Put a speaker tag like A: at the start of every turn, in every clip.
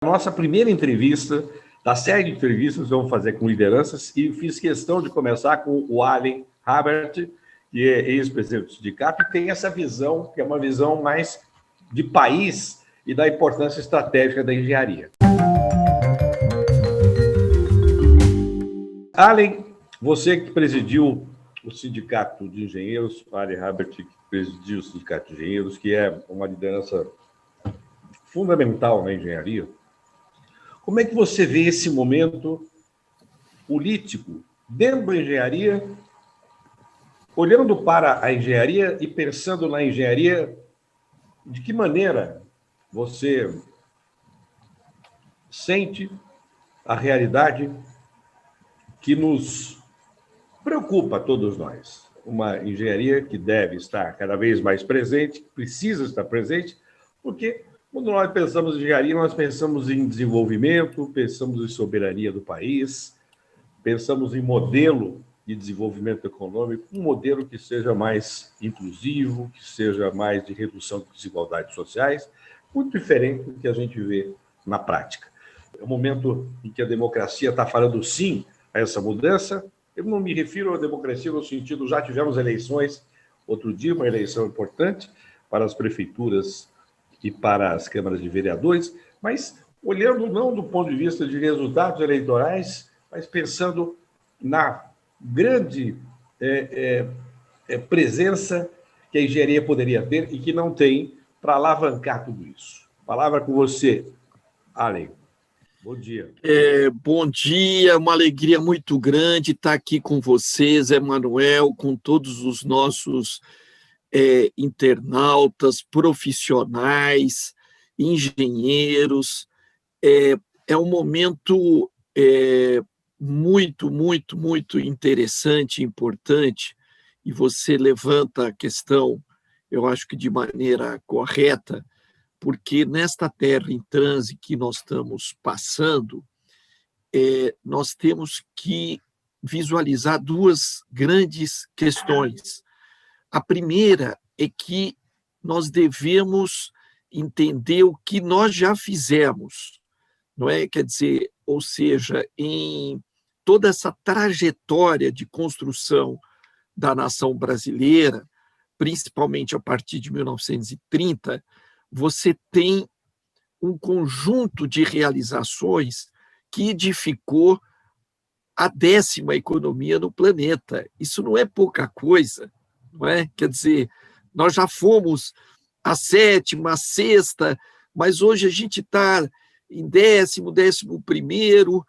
A: Nossa primeira entrevista, da série de entrevistas que vamos fazer com lideranças, e fiz questão de começar com o Allen Habert, que é ex-presidente do sindicato, e tem essa visão, que é uma visão mais de país e da importância estratégica da engenharia. Allen, você que presidiu o Sindicato de Engenheiros, Allen Habert, que presidiu o Sindicato de Engenheiros, que é uma liderança fundamental na engenharia, como é que você vê esse momento político dentro da engenharia, olhando para a engenharia e pensando na engenharia, de que maneira você sente a realidade que nos preocupa a todos nós? Uma engenharia que deve estar cada vez mais presente, precisa estar presente, porque quando nós pensamos em engenharia, nós pensamos em desenvolvimento, pensamos em soberania do país, pensamos em modelo de desenvolvimento econômico, um modelo que seja mais inclusivo, que seja mais de redução de desigualdades sociais, muito diferente do que a gente vê na prática. É um momento em que a democracia está falando sim a essa mudança. Eu não me refiro à democracia no sentido, já tivemos eleições, outro dia uma eleição importante para as prefeituras e para as câmaras de vereadores, mas olhando não do ponto de vista de resultados eleitorais, mas pensando na grande presença que a engenharia poderia ter e que não tem para alavancar tudo isso. Palavra com você, Allen. Bom dia.
B: Bom dia, uma alegria muito grande estar aqui com vocês, Emanuel, com todos os nossos internautas, profissionais, engenheiros. É um momento muito, muito, muito interessante, importante, e você levanta a questão, eu acho que de maneira correta, porque nesta terra em transe que nós estamos passando, nós temos que visualizar duas grandes questões. A primeira é que nós devemos entender o que nós já fizemos, não é? Quer dizer, ou seja, em toda essa trajetória de construção da nação brasileira, principalmente a partir de 1930, você tem um conjunto de realizações que edificou a 10ª economia no planeta. Isso não é pouca coisa, não é? Quer dizer, nós já fomos a 7ª, a 6ª, mas hoje a gente está em 10º, 11º.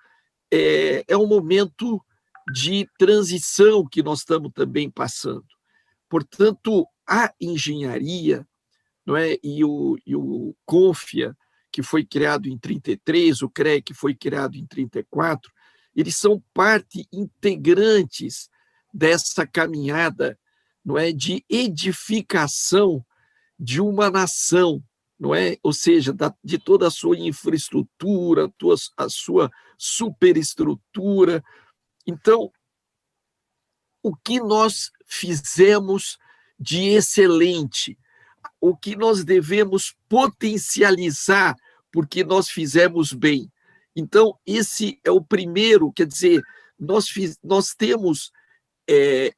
B: É um momento de transição que nós estamos também passando. Portanto, a engenharia, não é? E o CONFIA, que foi criado em 33, o CREA, que foi criado em 34, eles são parte integrantes dessa caminhada, não é, de edificação de uma nação, não é? Ou seja, de toda a sua infraestrutura, a sua superestrutura. Então, o que nós fizemos de excelente, o que nós devemos potencializar porque nós fizemos bem. Então, esse é o primeiro, quer dizer, nós temos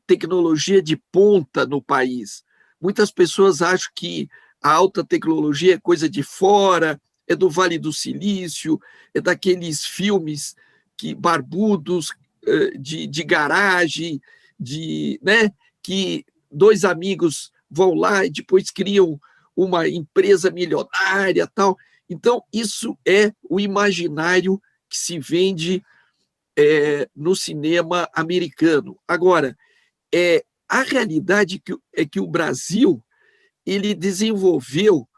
B: tecnologia de ponta no país. Muitas pessoas acham que a alta tecnologia é coisa de fora, é do Vale do Silício, é daqueles filmes barbudos de garagem, né, que dois amigos vão lá e depois criam uma empresa milionária, tal. Então, isso é o imaginário que se vende no cinema americano. Agora, a realidade é que o Brasil ele desenvolveu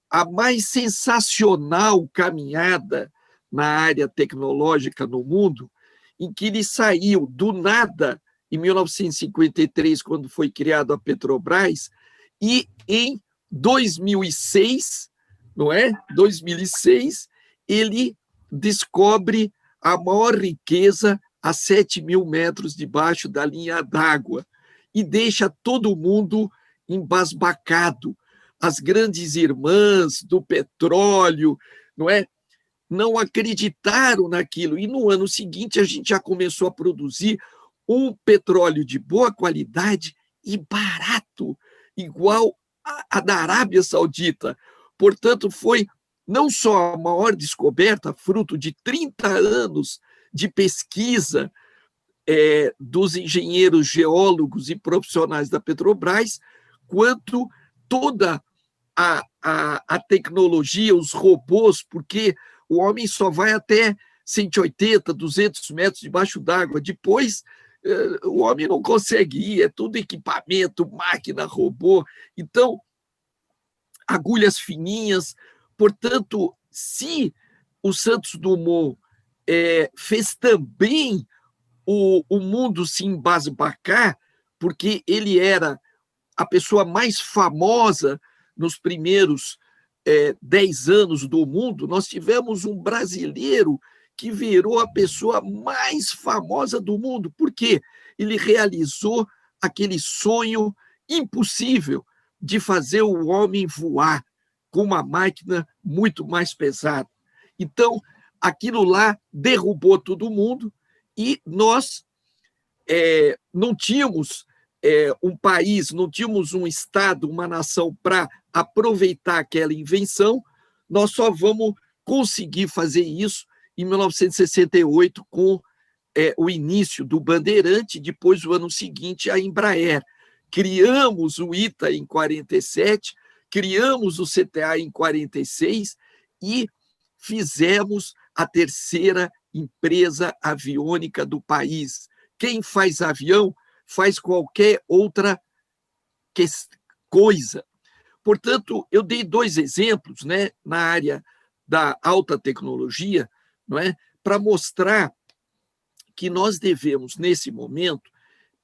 B: a mais sensacional caminhada na área tecnológica no mundo, em que ele saiu do nada em 1953, quando foi criada a Petrobras, e em 2006, não é? 2006, ele descobre a maior riqueza a 7.000 metros debaixo da linha d'água e deixa todo mundo embasbacado. As grandes irmãs do petróleo, não é? não acreditaram naquilo. E no ano seguinte a gente já começou a produzir um petróleo de boa qualidade e barato, igual a da Arábia Saudita. Portanto, foi não só a maior descoberta, fruto de 30 anos de pesquisa dos engenheiros geólogos e profissionais da Petrobras, quanto toda a tecnologia, os robôs, porque o homem só vai até 180, 200 metros debaixo d'água. Depois, o homem não consegue ir, é tudo equipamento, máquina, robô. Então, agulhas fininhas. Portanto, se o Santos Dumont fez também o mundo se embasbacar, porque ele era a pessoa mais famosa nos primeiros 10 anos do mundo, nós tivemos um brasileiro que virou a pessoa mais famosa do mundo. Por quê? Ele realizou aquele sonho impossível de fazer o homem voar com uma máquina muito mais pesada. Então, aquilo lá derrubou todo mundo e nós não tínhamos um país, não tínhamos um Estado, uma nação para aproveitar aquela invenção. Nós só vamos conseguir fazer isso em 1968, com o início do Bandeirante, depois, no ano seguinte, a Embraer. Criamos o ITA em 47, criamos o CTA em 46 e fizemos a terceira empresa aviônica do país. Quem faz avião faz qualquer outra coisa. Portanto, eu dei 2 exemplos, né, na área da alta tecnologia, não é, para mostrar que nós devemos, nesse momento,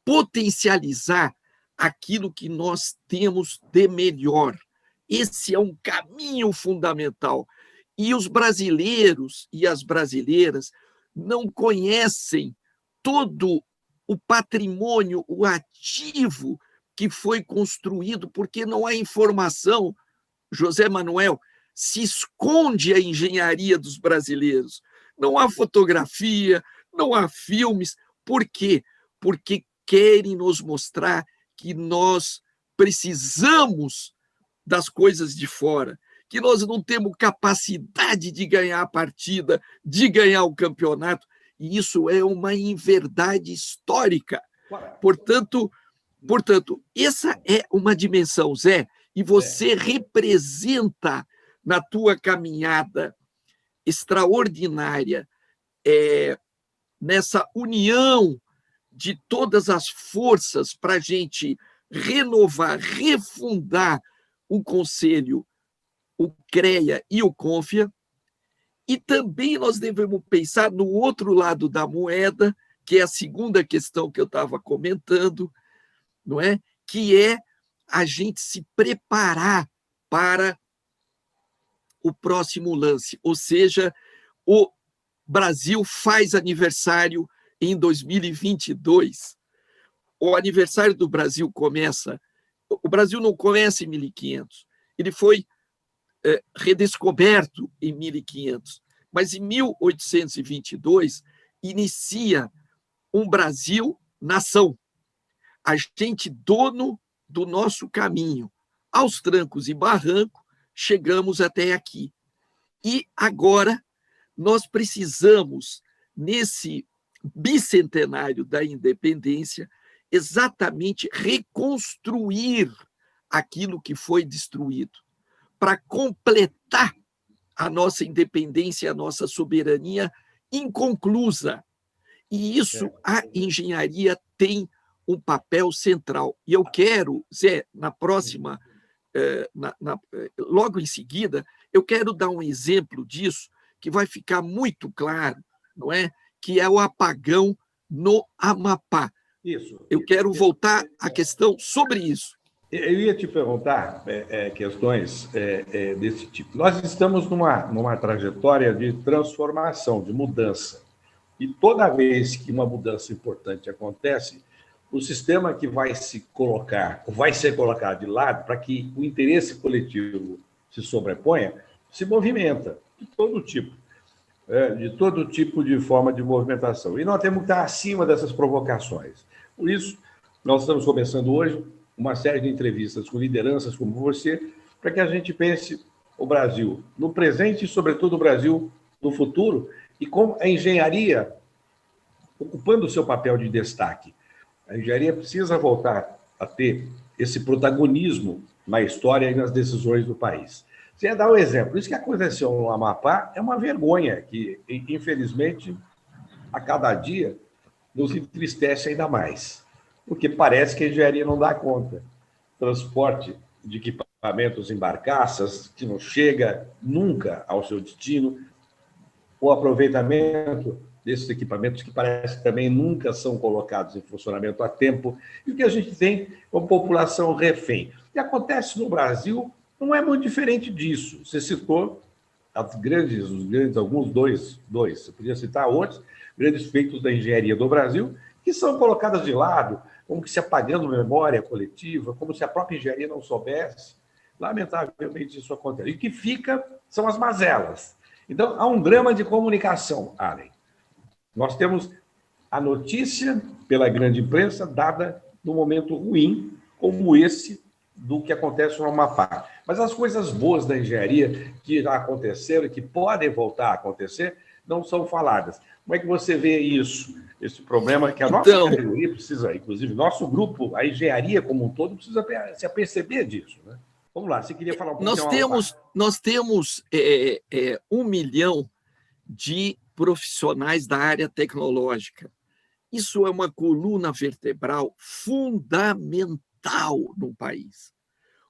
B: potencializar aquilo que nós temos de melhor. Esse é um caminho fundamental. E os brasileiros e as brasileiras não conhecem todo o patrimônio, o ativo que foi construído, porque não há informação. José Manuel, se esconde a engenharia dos brasileiros. Não há fotografia, não há filmes. Por quê? Porque querem nos mostrar que nós precisamos das coisas de fora, que nós não temos capacidade de ganhar a partida, de ganhar o campeonato, e isso é uma inverdade histórica. Portanto, essa é uma dimensão, Zé, e você representa na tua caminhada extraordinária, nessa união de todas as forças para a gente renovar, refundar o Conselho, o CREA e o CONFIA. E também nós devemos pensar no outro lado da moeda, que é a segunda questão que eu estava comentando, não é? Que é a gente se preparar para o próximo lance. Ou seja, o Brasil faz aniversário em 2022. O aniversário do Brasil começa... O Brasil não começa em 1500. Ele foi redescoberto em 1500. Mas em 1822 inicia um Brasil-nação. A gente dono do nosso caminho. Aos trancos e barrancos, chegamos até aqui. E agora nós precisamos, nesse bicentenário da independência, exatamente reconstruir aquilo que foi destruído, para completar a nossa independência, a nossa soberania inconclusa. E isso a engenharia tem um papel central. E eu quero, Zé, na próxima, logo em seguida, eu quero dar um exemplo disso que vai ficar muito claro, não é? Que é o apagão no Amapá. Eu quero voltar à questão sobre isso.
A: Eu ia te perguntar questões desse tipo. Nós estamos numa trajetória de transformação, de mudança. E toda vez que uma mudança importante acontece, o sistema que vai se colocar, ou vai ser colocado de lado para que o interesse coletivo se sobreponha, se movimenta de todo tipo. de todo tipo de forma de movimentação. E nós temos que estar acima dessas provocações. Por isso, nós estamos começando hoje uma série de entrevistas com lideranças como você, para que a gente pense o Brasil no presente e, sobretudo, o Brasil no futuro, e como a engenharia ocupando o seu papel de destaque. A engenharia precisa voltar a ter esse protagonismo na história e nas decisões do país. Você ia dar um exemplo. Isso que aconteceu no Amapá é uma vergonha que, infelizmente, a cada dia nos entristece ainda mais, porque parece que a engenharia não dá conta. Transporte de equipamentos em barcaças que não chega nunca ao seu destino, o aproveitamento desses equipamentos que parece que também nunca são colocados em funcionamento a tempo, e o que a gente tem é uma população refém. O que acontece no Brasil não é muito diferente disso. Você citou alguns dois, você podia citar outros, grandes feitos da engenharia do Brasil, que são colocadas de lado, como se apagando memória coletiva, como se a própria engenharia não soubesse. Lamentavelmente, isso acontece. E o que fica são as mazelas. Então, há um drama de comunicação, Allen. Nós temos a notícia pela grande imprensa dada num momento ruim, como esse do que acontece no Amapá. Mas as coisas boas da engenharia que já aconteceram e que podem voltar a acontecer não são faladas. Como é que você vê isso? Esse problema que a nossa categoria precisa, inclusive, nosso grupo, a engenharia como um todo, precisa se aperceber disso, né? Vamos lá, você queria falar um pouquinho?
B: Nós temos 1 milhão de profissionais da área tecnológica. Isso é uma coluna vertebral fundamental no país.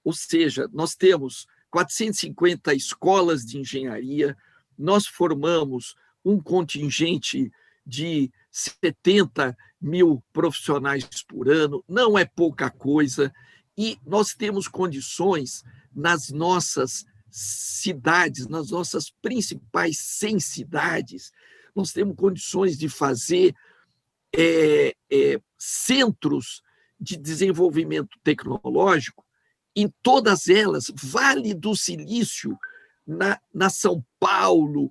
B: Ou seja, nós temos 450 escolas de engenharia, nós formamos um contingente de 70 mil profissionais por ano, não é pouca coisa, e nós temos condições nas nossas cidades, nas nossas principais 100 cidades, nós temos condições de fazer centros de desenvolvimento tecnológico em todas elas, Vale do Silício, na São Paulo,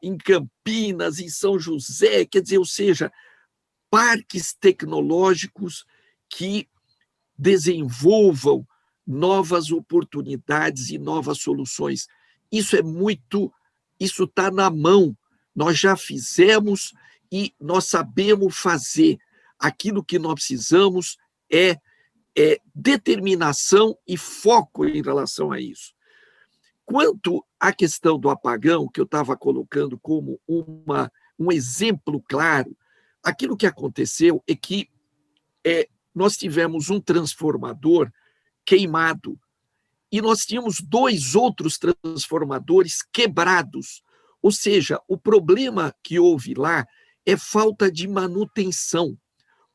B: em Campinas, em São José, quer dizer, ou seja, parques tecnológicos que desenvolvam novas oportunidades e novas soluções. Isso está na mão. Nós já fizemos e nós sabemos fazer. Aquilo que nós precisamos é determinação e foco em relação a isso. Quanto à questão do apagão, que eu estava colocando como um exemplo claro, aquilo que aconteceu é que nós tivemos um transformador queimado e nós tínhamos 2 outros transformadores quebrados. Ou seja, o problema que houve lá é falta de manutenção.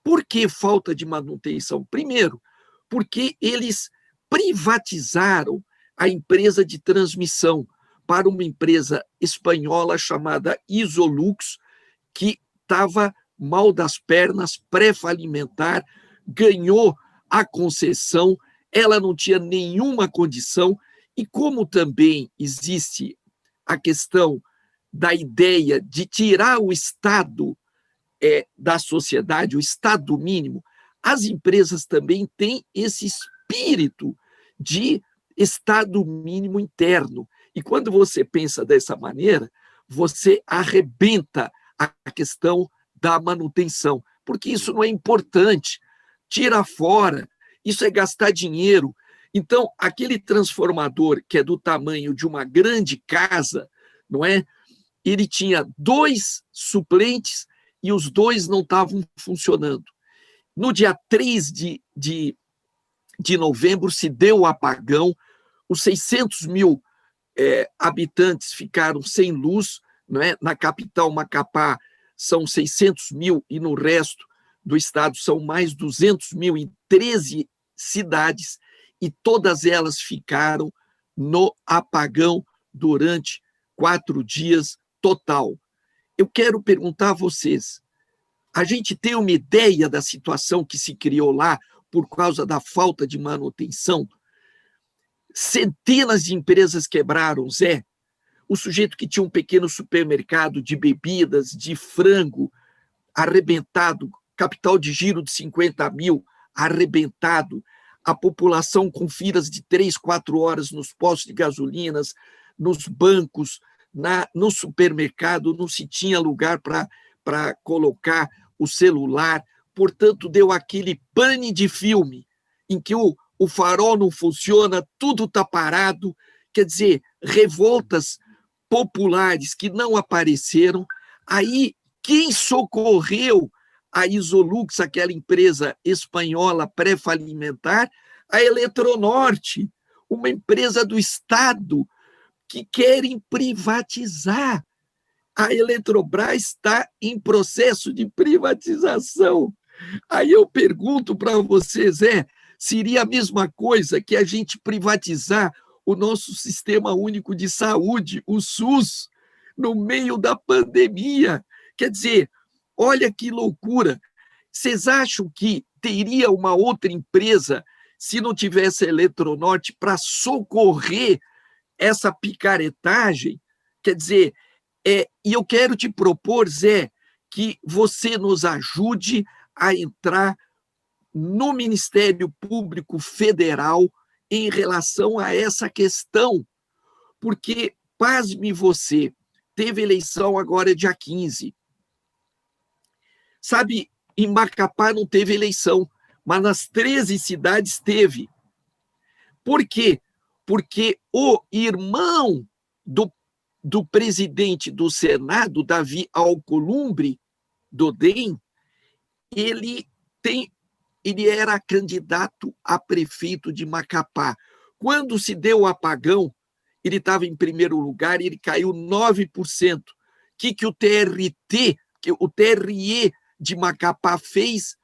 B: Por que falta de manutenção? Primeiro, porque eles privatizaram a empresa de transmissão para uma empresa espanhola chamada Isolux, que estava mal das pernas, pré-falimentar, ganhou a concessão, ela não tinha nenhuma condição, e como também existe a questão da ideia de tirar o Estado da sociedade, o Estado mínimo, as empresas também têm esse espírito de Estado mínimo interno. E quando você pensa dessa maneira, você arrebenta a questão da manutenção, porque isso não é importante. Tira fora, isso é gastar dinheiro. Então, aquele transformador que é do tamanho de uma grande casa, não é? Ele tinha 2 suplentes e os 2 não estavam funcionando. No dia 3 de novembro se deu o apagão, os 600 mil habitantes ficaram sem luz, não é? Na capital Macapá são 600 mil e no resto do estado são mais 200 mil em 13 cidades, e todas elas ficaram no apagão durante 4 dias total. Eu quero perguntar a vocês, a gente tem uma ideia da situação que se criou lá por causa da falta de manutenção? Centenas de empresas quebraram, Zé. o sujeito que tinha um pequeno supermercado de bebidas, de frango, arrebentado, capital de giro de 50 mil, arrebentado, a população com filas de 3, 4 horas nos postos de gasolinas, nos bancos, no supermercado, não se tinha lugar para colocar o celular, portanto, deu aquele pane de filme, em que o farol não funciona, tudo está parado, quer dizer, revoltas populares que não apareceram. Aí, quem socorreu a Isolux, aquela empresa espanhola pré-falimentar? A Eletronorte, uma empresa do Estado que querem privatizar. A Eletrobras está em processo de privatização. Aí eu pergunto para vocês, seria a mesma coisa que a gente privatizar o nosso Sistema Único de Saúde, o SUS, no meio da pandemia? Quer dizer, olha que loucura. Vocês acham que teria uma outra empresa, se não tivesse a Eletronorte, para socorrer essa picaretagem? Quer dizer, e eu quero te propor, Zé, que você nos ajude a entrar no Ministério Público Federal em relação a essa questão, porque, pasme você, teve eleição agora dia 15. Sabe, em Macapá não teve eleição, mas nas 13 cidades teve. Por quê? Porque o irmão do presidente do Senado, Davi Alcolumbre, do DEM, ele era candidato a prefeito de Macapá. Quando se deu o apagão, ele estava em primeiro lugar e ele caiu 9%. Que o TRE de Macapá fez?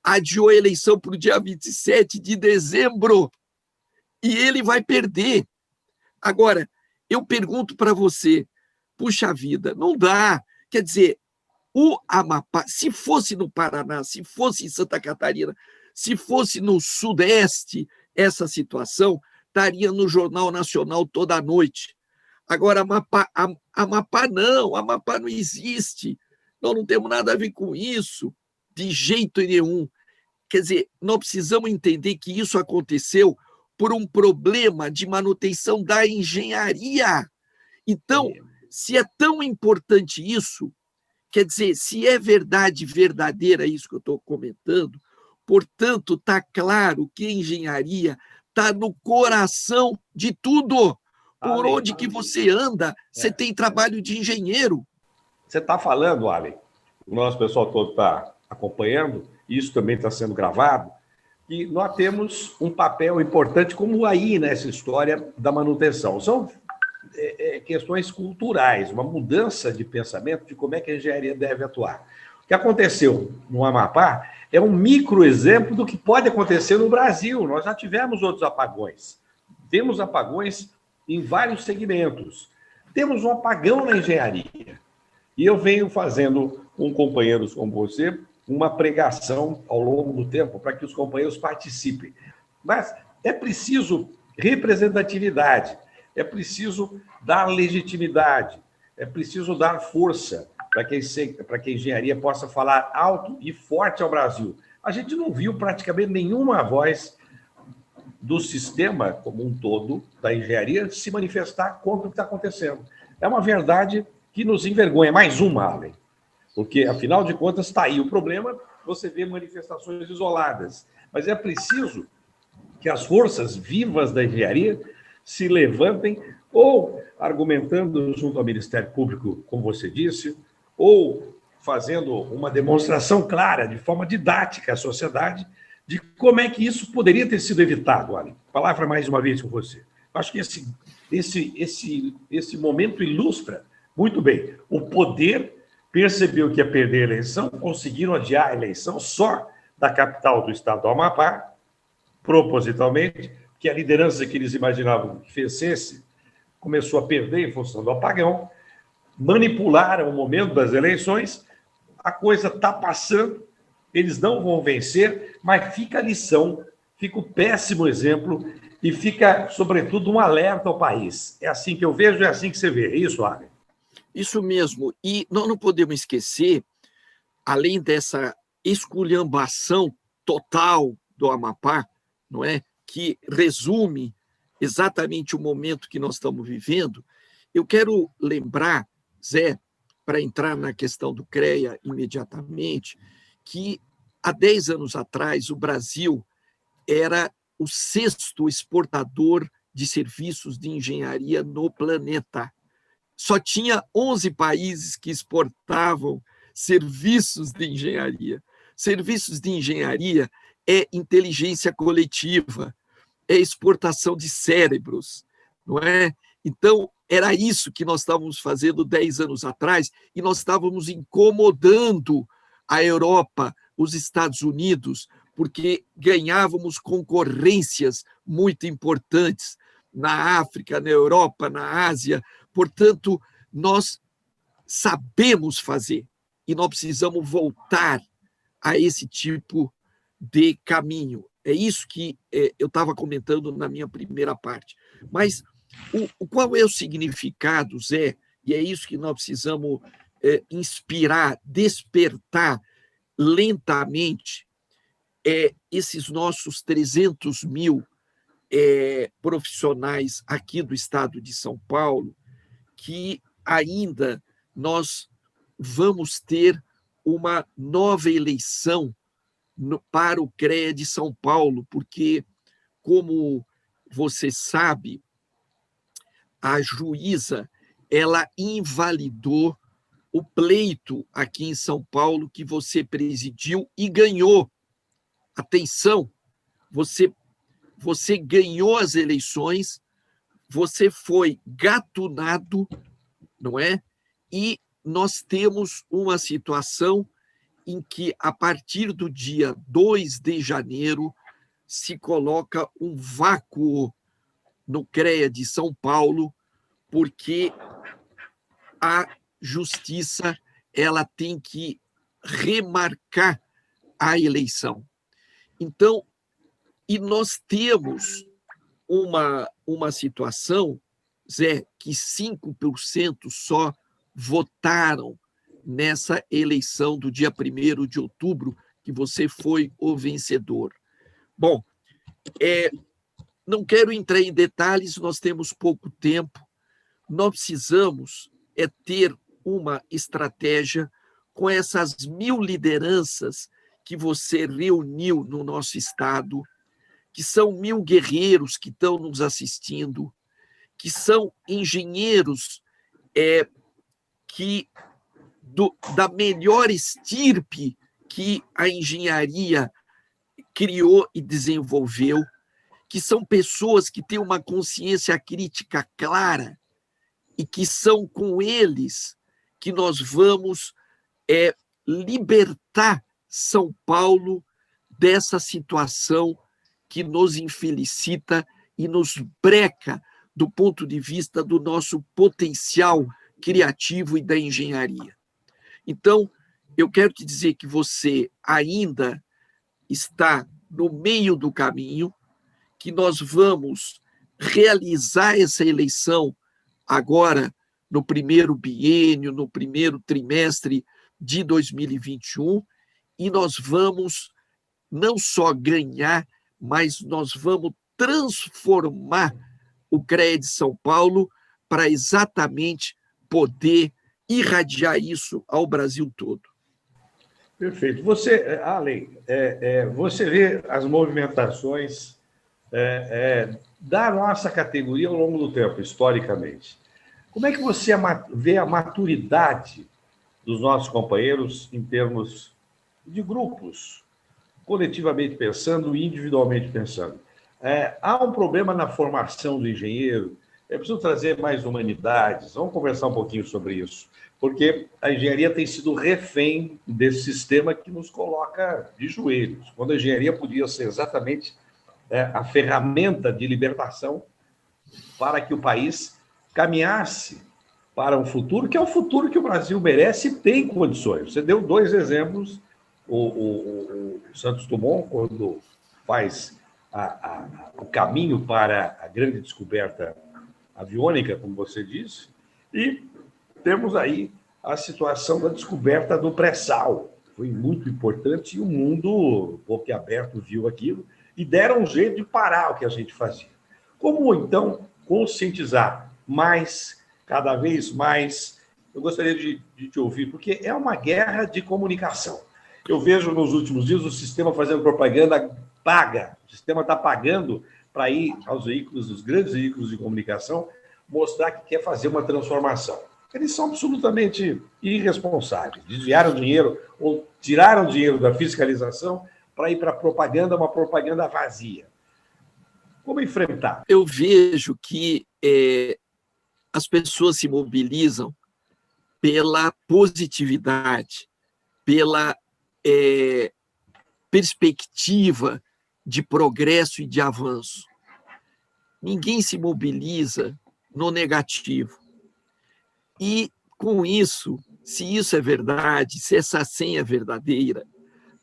B: Adiou a eleição para o dia 27 de dezembro. E ele vai perder. Agora, eu pergunto para você, puxa vida, não dá. Quer dizer, o Amapá, se fosse no Paraná, se fosse em Santa Catarina, se fosse no Sudeste, essa situação estaria no Jornal Nacional toda noite. Agora, Amapá não existe. Nós não temos nada a ver com isso, de jeito nenhum. Quer dizer, nós precisamos entender que isso aconteceu por um problema de manutenção da engenharia. Então, se é tão importante isso, quer dizer, se é verdade verdadeira isso que eu estou comentando, portanto, está claro que a engenharia está no coração de tudo. Por onde que você anda, você tem trabalho de engenheiro.
A: Você está falando, Ale, o nosso pessoal todo está acompanhando, isso também está sendo gravado, e nós temos um papel importante como aí nessa história da manutenção. São questões culturais, uma mudança de pensamento de como é que a engenharia deve atuar. O que aconteceu no Amapá é um microexemplo do que pode acontecer no Brasil. Nós já tivemos outros apagões. Temos apagões em vários segmentos. Temos um apagão na engenharia. E eu venho fazendo, com companheiros como você, uma pregação ao longo do tempo para que os companheiros participem. Mas é preciso representatividade, é preciso dar legitimidade, é preciso dar força para que a engenharia possa falar alto e forte ao Brasil. A gente não viu praticamente nenhuma voz do sistema como um todo, da engenharia, se manifestar contra o que está acontecendo. É uma verdade que nos envergonha. Mais uma, Allen. Porque, afinal de contas, está aí o problema, você vê manifestações isoladas. Mas é preciso que as forças vivas da engenharia se levantem, ou argumentando junto ao Ministério Público, como você disse, ou fazendo uma demonstração clara, de forma didática à sociedade, de como é que isso poderia ter sido evitado, Allen. Palavra mais uma vez com você. Acho que esse momento ilustra muito bem. O poder percebeu que ia perder a eleição, conseguiram adiar a eleição só da capital do estado do Amapá, propositalmente, que a liderança que eles imaginavam que vencesse começou a perder em função do apagão, manipularam o momento das eleições, a coisa está passando, eles não vão vencer, mas fica a lição, fica o péssimo exemplo e fica, sobretudo, um alerta ao país. É assim que eu vejo, é assim que você vê. É isso, Arlen?
B: Isso mesmo. E nós não podemos esquecer, além dessa esculhambação total do Amapá, não é? Que resume exatamente o momento que nós estamos vivendo, eu quero lembrar, Zé, para entrar na questão do CREA imediatamente, que há 10 anos atrás o Brasil era o sexto exportador de serviços de engenharia no planeta. Só tinha 11 países que exportavam serviços de engenharia. Serviços de engenharia é inteligência coletiva, é exportação de cérebros, não é? Então, era isso que nós estávamos fazendo 10 anos atrás, e nós estávamos incomodando a Europa, os Estados Unidos, porque ganhávamos concorrências muito importantes na África, na Europa, na Ásia. Portanto, nós sabemos fazer e nós precisamos voltar a esse tipo de caminho. É isso que eu estava comentando na minha primeira parte. Mas qual é o significado, Zé? E é isso que nós precisamos inspirar, despertar lentamente esses nossos 300 mil profissionais aqui do estado de São Paulo, que ainda nós vamos ter uma nova eleição para o CREA de São Paulo, porque, como você sabe, a juíza ela invalidou o pleito aqui em São Paulo que você presidiu e ganhou. Atenção, você ganhou as eleições, você foi gatunado, não é? E nós temos uma situação em que, a partir do dia 2 de janeiro, se coloca um vácuo no CREA de São Paulo, porque a justiça ela tem que remarcar a eleição. Então, e nós temos uma situação, Zé, que 5% só votaram nessa eleição do dia 1º de outubro, que você foi o vencedor. Bom, não quero entrar em detalhes, nós temos pouco tempo, nós precisamos ter uma estratégia com essas 1000 lideranças que você reuniu no nosso estado, que são 1000 guerreiros que estão nos assistindo, que são engenheiros da melhor estirpe que a engenharia criou e desenvolveu, que são pessoas que têm uma consciência crítica clara e que são com eles que nós vamos libertar São Paulo dessa situação que nos infelicita e nos breca do ponto de vista do nosso potencial criativo e da engenharia. Então, eu quero te dizer que você ainda está no meio do caminho, que nós vamos realizar essa eleição agora no primeiro biênio, no primeiro trimestre de 2021, e nós vamos não só ganhar, mas nós vamos transformar o CREA de São Paulo para exatamente poder irradiar isso ao Brasil todo.
A: Perfeito. Você, Arlen, você vê as movimentações da nossa categoria ao longo do tempo, historicamente. Como é que você vê a maturidade dos nossos companheiros em termos de grupos, coletivamente pensando e individualmente pensando? Há um problema na formação do engenheiro, é preciso trazer mais humanidades, vamos conversar um pouquinho sobre isso, porque a engenharia tem sido refém desse sistema que nos coloca de joelhos, quando a engenharia podia ser exatamente a ferramenta de libertação para que o país caminhasse para um futuro, que é o futuro que o Brasil merece e tem condições. Você deu 2 exemplos, o Santos Dumont, quando faz o caminho para a grande descoberta aviônica, como você disse, e temos aí a situação da descoberta do pré-sal. Foi muito importante e o mundo, boquiaberto, viu aquilo e deram um jeito de parar o que a gente fazia. Como, então, conscientizar mais, cada vez mais? Eu gostaria de te ouvir, porque é uma guerra de comunicação. Eu vejo nos últimos dias o sistema fazendo propaganda paga. O sistema está pagando para ir aos veículos, os grandes veículos de comunicação, mostrar que quer fazer uma transformação. Eles são absolutamente irresponsáveis. Desviaram dinheiro ou tiraram dinheiro da fiscalização para ir para a propaganda, uma propaganda vazia. Como enfrentar?
B: Eu vejo que as pessoas se mobilizam pela positividade, pela perspectiva de progresso e de avanço. Ninguém se mobiliza no negativo. E, com isso, se isso é verdade, se essa senha é verdadeira,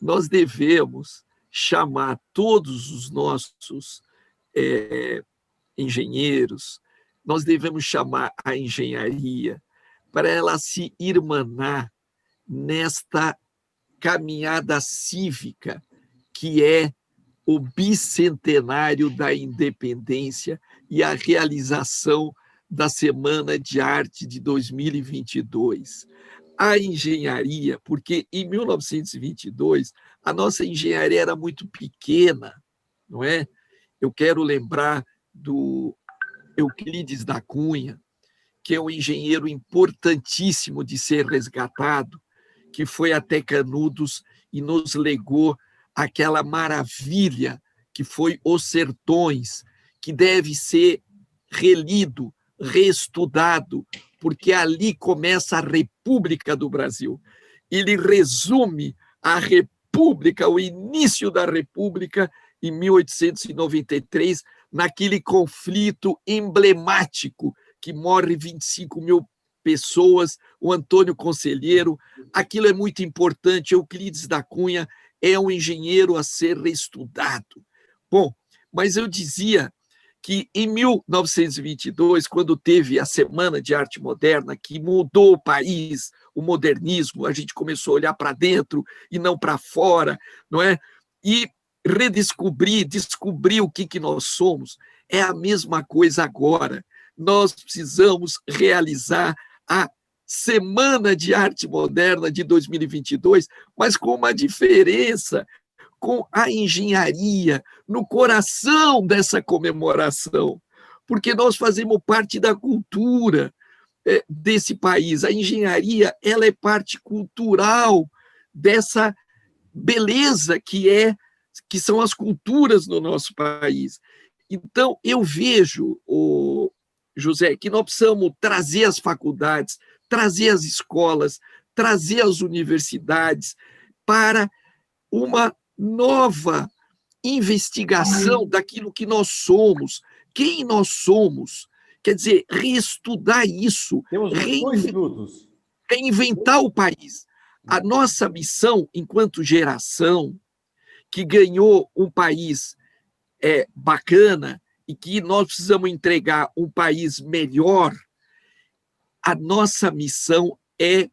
B: nós devemos chamar todos os nossos engenheiros, nós devemos chamar a engenharia para ela se irmanar nesta caminhada cívica que é o bicentenário da independência e a realização da Semana de Arte de 2022. A engenharia, porque em 1922 a nossa engenharia era muito pequena, não é? Eu quero lembrar do Euclides da Cunha, que é um engenheiro importantíssimo de ser resgatado, que foi até Canudos e nos legou aquela maravilha que foi Os Sertões, que deve ser relido, reestudado, porque ali começa a República do Brasil. Ele resume a República, o início da República, em 1893, naquele conflito emblemático que morre 25 mil pessoas, o Antônio Conselheiro. Aquilo é muito importante. Euclides da Cunha é um engenheiro a ser reestudado. Bom, mas eu dizia que em 1922, quando teve a Semana de Arte Moderna, que mudou o país, o modernismo, a gente começou a olhar para dentro e não para fora, não é? E descobrir o que nós somos. É a mesma coisa agora. Nós precisamos realizar a Semana de Arte Moderna de 2022, mas com uma diferença, com a engenharia no coração dessa comemoração, porque nós fazemos parte da cultura desse país. A engenharia, ela é parte cultural dessa beleza que são as culturas no nosso país. Então, eu vejo, José, que nós precisamos trazer as faculdades, trazer as escolas, trazer as universidades para uma nova investigação daquilo que nós somos, quem nós somos. Quer dizer, reestudar isso,
A: Temos 2 minutos.
B: Reinventar o país. A nossa missão, enquanto geração, que ganhou um país bacana e que nós precisamos entregar um país melhor, a nossa missão é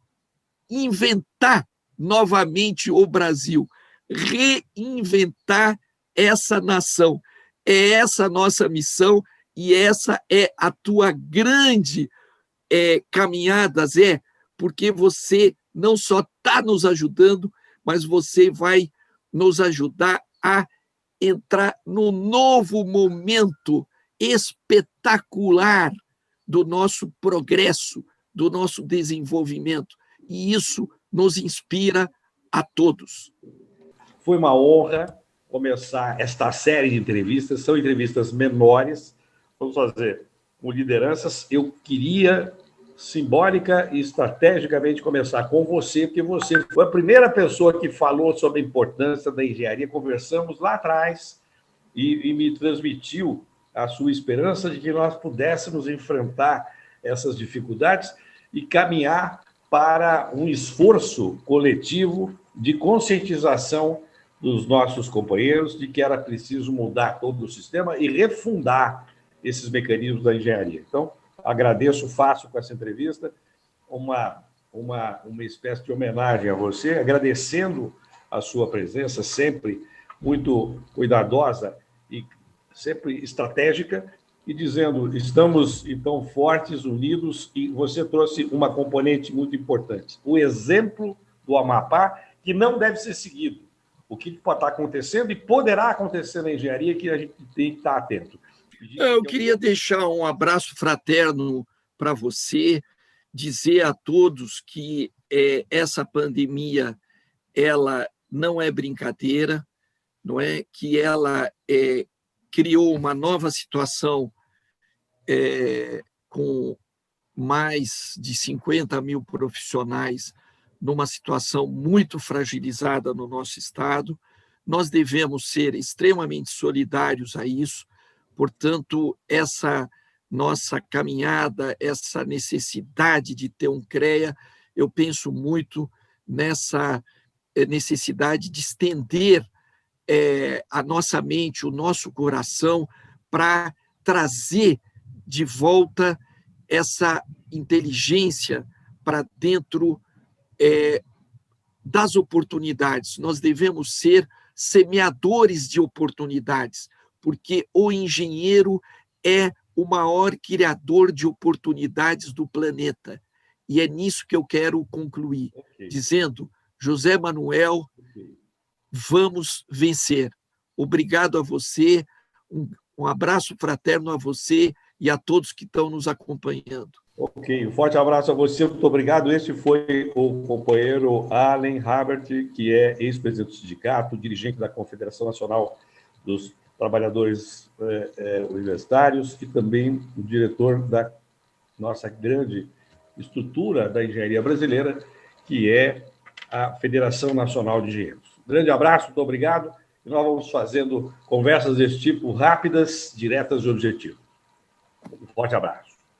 B: inventar novamente o Brasil, reinventar essa nação. É essa a nossa missão e essa é a tua grande caminhada, Zé, porque você não só está nos ajudando, mas você vai nos ajudar a entrar no novo momento espetacular do nosso progresso, do nosso desenvolvimento. E isso nos inspira a todos.
A: Foi uma honra começar esta série de entrevistas. São entrevistas menores, vamos fazer com lideranças. Eu queria, simbólica e estrategicamente, começar com você, porque você foi a primeira pessoa que falou sobre a importância da engenharia. Conversamos lá atrás e me transmitiu a sua esperança de que nós pudéssemos enfrentar essas dificuldades e caminhar para um esforço coletivo de conscientização dos nossos companheiros de que era preciso mudar todo o sistema e refundar esses mecanismos da engenharia. Então, agradeço, faço com essa entrevista uma espécie de homenagem a você, agradecendo a sua presença sempre muito cuidadosa e sempre estratégica, e dizendo, estamos então fortes, unidos, e você trouxe uma componente muito importante, o exemplo do Amapá, que não deve ser seguido. O que pode estar acontecendo e poderá acontecer na engenharia que a gente tem que estar atento.
B: Eu queria deixar um abraço fraterno para você, dizer a todos que essa pandemia ela não é brincadeira, não é que ela criou uma nova situação com mais de 50 mil profissionais numa situação muito fragilizada no nosso Estado. Nós devemos ser extremamente solidários a isso. Portanto, essa nossa caminhada, essa necessidade de ter um CREA, eu penso muito nessa necessidade de estender a nossa mente, o nosso coração, para trazer de volta essa inteligência para dentro das oportunidades. Nós devemos ser semeadores de oportunidades, porque o engenheiro é o maior criador de oportunidades do planeta. E é nisso que eu quero concluir, dizendo, José Manuel, vamos vencer. Obrigado a você, um abraço fraterno a você e a todos que estão nos acompanhando.
A: Ok, um forte abraço a você, muito obrigado. Este foi o companheiro Allen Habert, que é ex-presidente do sindicato, dirigente da Confederação Nacional dos Trabalhadores Universitários e também o diretor da nossa grande estrutura da engenharia brasileira, que é a Federação Nacional de Engenheiros. Grande abraço, muito obrigado. E nós vamos fazendo conversas desse tipo rápidas, diretas e objetivas. Um forte abraço.